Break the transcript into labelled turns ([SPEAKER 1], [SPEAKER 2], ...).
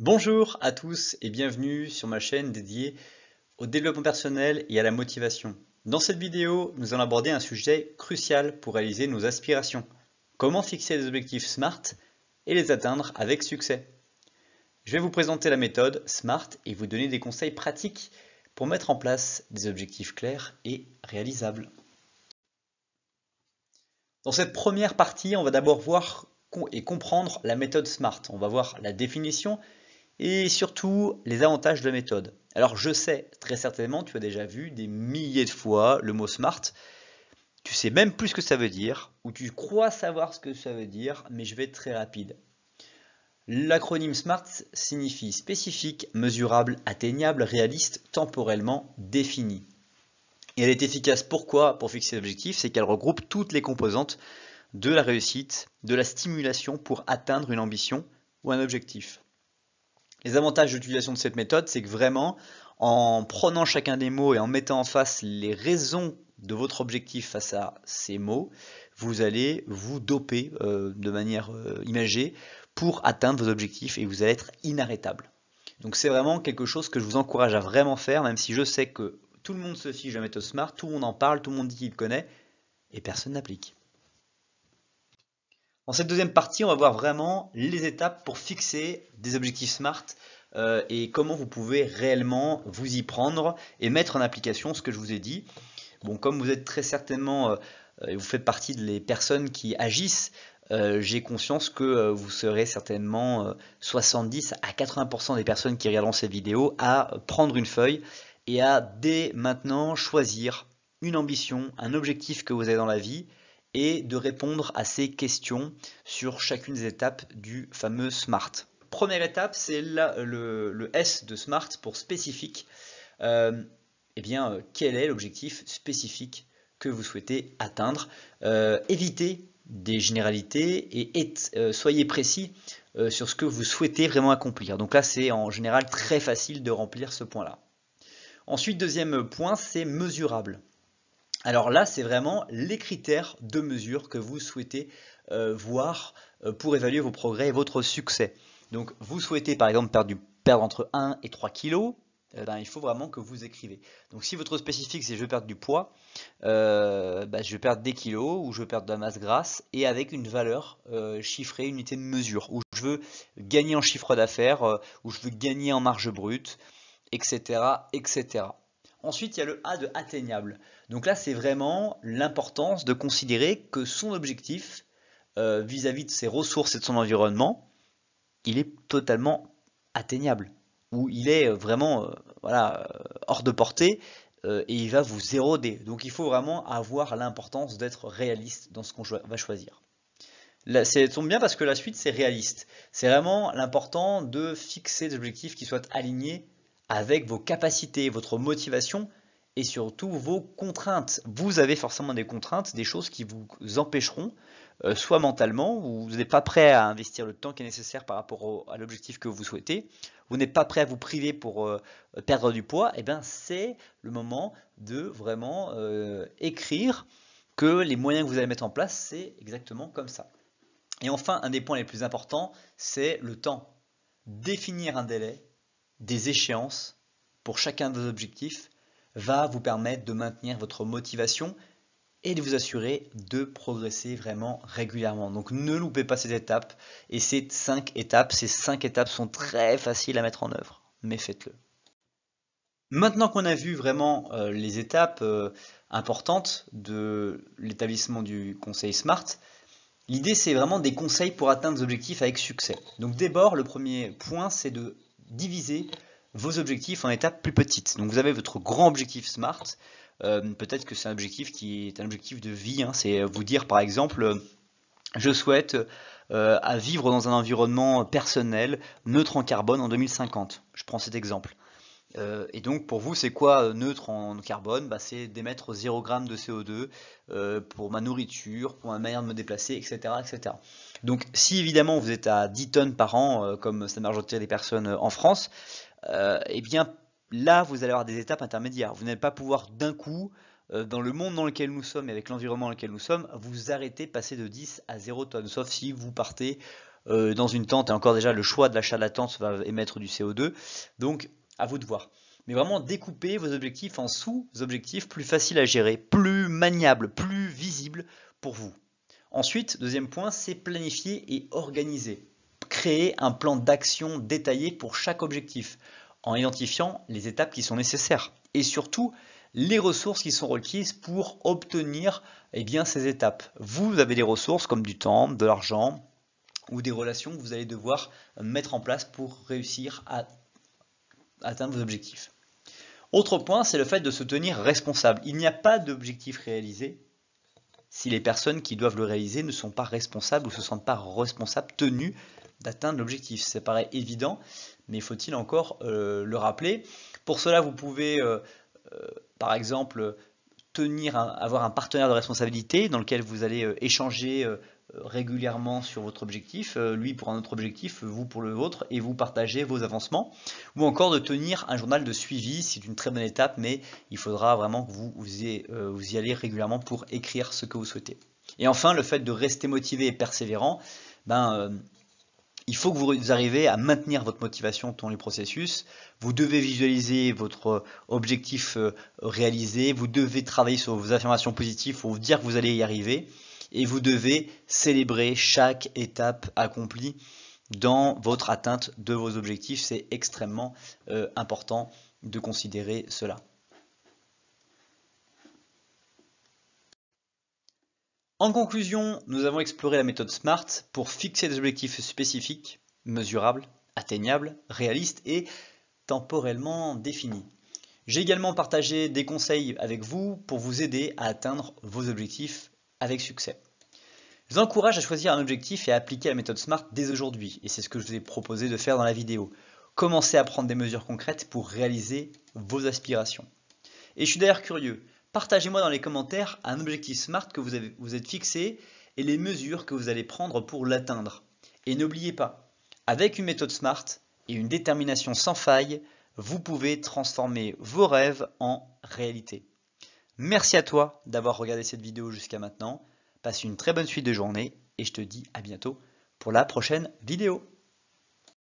[SPEAKER 1] Bonjour à tous et bienvenue sur ma chaîne dédiée au développement personnel et à la motivation. Dans cette vidéo, nous allons aborder un sujet crucial pour réaliser nos aspirations. Comment fixer des objectifs SMART et les atteindre avec succès. Je vais vous présenter la méthode SMART et vous donner des conseils pratiques pour mettre en place des objectifs clairs et réalisables. Dans cette première partie, on va d'abord voir et comprendre la méthode SMART. On va voir la définition et surtout les avantages de la méthode. Alors je sais, très certainement, tu as déjà vu des milliers de fois le mot SMART. Tu sais même plus ce que ça veut dire, ou tu crois savoir ce que ça veut dire, mais je vais être très rapide. L'acronyme SMART signifie spécifique, mesurable, atteignable, réaliste, temporellement défini. Et elle est efficace pourquoi? Pour fixer l'objectif, c'est qu'elle regroupe toutes les composantes de la réussite, de la stimulation pour atteindre une ambition ou un objectif. Les avantages d'utilisation de cette méthode, c'est que vraiment, en prenant chacun des mots et en mettant en face les raisons de votre objectif face à ces mots, vous allez vous doper de manière imagée pour atteindre vos objectifs et vous allez être inarrêtable. Donc c'est vraiment quelque chose que je vous encourage à vraiment faire, même si je sais que tout le monde se fiche de la méthode SMART, tout le monde en parle, tout le monde dit qu'il connaît, et personne n'applique. Dans cette deuxième partie, on va voir vraiment les étapes pour fixer des objectifs SMART et comment vous pouvez réellement vous y prendre et mettre en application ce que je vous ai dit. Bon, comme vous êtes très certainement, vous faites partie des personnes qui agissent, j'ai conscience que vous serez certainement 70 à 80% des personnes qui regarderont cette vidéo à prendre une feuille et à dès maintenant choisir une ambition, un objectif que vous avez dans la vie et de répondre à ces questions sur chacune des étapes du fameux SMART. Première étape, c'est le S de SMART pour spécifique. Quel est l'objectif spécifique que vous souhaitez atteindre? Évitez des généralités et soyez précis sur ce que vous souhaitez vraiment accomplir. Donc là, c'est en général très facile de remplir ce point-là. Ensuite, deuxième point, c'est mesurable. Alors là, c'est vraiment les critères de mesure que vous souhaitez voir pour évaluer vos progrès et votre succès. Donc, vous souhaitez par exemple perdre entre 1 et 3 kilos, il faut vraiment que vous écrivez. Donc, si votre spécifique c'est je veux perdre du poids, je veux perdre des kilos ou je veux perdre de la masse grasse et avec une valeur chiffrée, une unité de mesure, ou je veux gagner en chiffre d'affaires, ou je veux gagner en marge brute, etc., etc. Ensuite, il y a le A de atteignable. Donc là, c'est vraiment l'importance de considérer que son objectif vis-à-vis de ses ressources et de son environnement, il est totalement atteignable. Ou il est vraiment hors de portée et il va vous éroder. Donc il faut vraiment avoir l'importance d'être réaliste dans ce qu'on va choisir. Là, ça tombe bien parce que la suite, c'est réaliste. C'est vraiment l'important de fixer des objectifs qui soient alignés avec vos capacités, votre motivation et surtout vos contraintes. Vous avez forcément des contraintes, des choses qui vous empêcheront, soit mentalement, vous n'êtes pas prêt à investir le temps qui est nécessaire par rapport à l'objectif que vous souhaitez, vous n'êtes pas prêt à vous priver pour perdre du poids, et bien c'est le moment de vraiment écrire que les moyens que vous allez mettre en place, c'est exactement comme ça. Et enfin, un des points les plus importants, c'est le temps. Définir un délai, des échéances pour chacun de vos objectifs va vous permettre de maintenir votre motivation et de vous assurer de progresser vraiment régulièrement. Donc ne loupez pas ces étapes. Et ces 5 étapes sont très faciles à mettre en œuvre. Mais faites-le. Maintenant qu'on a vu vraiment les étapes importantes de l'établissement du conseil SMART, l'idée, c'est vraiment des conseils pour atteindre des objectifs avec succès. Donc d'abord, le premier point, c'est de diviser vos objectifs en étapes plus petites. Donc vous avez votre grand objectif SMART. Peut-être que c'est un objectif qui est un objectif de vie. C'est vous dire par exemple, je souhaite à vivre dans un environnement personnel neutre en carbone en 2050. Je prends cet exemple. Et donc pour vous, c'est quoi neutre en carbone? C'est d'émettre 0 g de CO2 pour ma nourriture, pour ma manière de me déplacer, etc., etc. Donc si évidemment vous êtes à 10 tonnes par an, comme c'est la majorité des personnes en France, eh bien là vous allez avoir des étapes intermédiaires. Vous n'allez pas pouvoir d'un coup, dans le monde dans lequel nous sommes et avec l'environnement dans lequel nous sommes, vous arrêter de passer de 10 à 0 tonnes, sauf si vous partez dans une tente, et encore déjà le choix de l'achat de la tente va émettre du CO2, donc à vous de voir. Mais vraiment découpez vos objectifs en sous-objectifs plus faciles à gérer, plus maniables, plus visibles pour vous. Ensuite, deuxième point, c'est planifier et organiser. Créer un plan d'action détaillé pour chaque objectif, en identifiant les étapes qui sont nécessaires. Et surtout, les ressources qui sont requises pour obtenir ces étapes. Vous avez des ressources comme du temps, de l'argent ou des relations que vous allez devoir mettre en place pour réussir à atteindre vos objectifs. Autre point, c'est le fait de se tenir responsable. Il n'y a pas d'objectif réalisé si les personnes qui doivent le réaliser ne sont pas responsables ou ne se sentent pas responsables, tenus d'atteindre l'objectif. Ça paraît évident, mais faut-il encore le rappeler? Pour cela, vous pouvez par exemple avoir un partenaire de responsabilité dans lequel vous allez échanger régulièrement sur votre objectif, lui pour un autre objectif, vous pour le vôtre, et vous partagez vos avancements, ou encore de tenir un journal de suivi. C'est une très bonne étape, mais il faudra vraiment que vous y allez régulièrement pour écrire ce que vous souhaitez. Et enfin, le fait de rester motivé et persévérant, il faut que vous arriviez à maintenir votre motivation tout le processus. Vous devez visualiser votre objectif réalisé, vous devez travailler sur vos affirmations positives pour vous dire que vous allez y arriver, et vous devez célébrer chaque étape accomplie dans votre atteinte de vos objectifs. C'est extrêmement important de considérer cela. En conclusion, nous avons exploré la méthode SMART pour fixer des objectifs spécifiques, mesurables, atteignables, réalistes et temporellement définis. J'ai également partagé des conseils avec vous pour vous aider à atteindre vos objectifs avec succès. Je vous encourage à choisir un objectif et à appliquer la méthode SMART dès aujourd'hui, et c'est ce que je vous ai proposé de faire dans la vidéo. Commencez à prendre des mesures concrètes pour réaliser vos aspirations. Et je suis d'ailleurs curieux, partagez-moi dans les commentaires un objectif SMART que vous êtes fixé et les mesures que vous allez prendre pour l'atteindre. Et n'oubliez pas, avec une méthode SMART et une détermination sans faille, vous pouvez transformer vos rêves en réalité. Merci à toi d'avoir regardé cette vidéo jusqu'à maintenant. Passe une très bonne suite de journée et je te dis à bientôt pour la prochaine vidéo.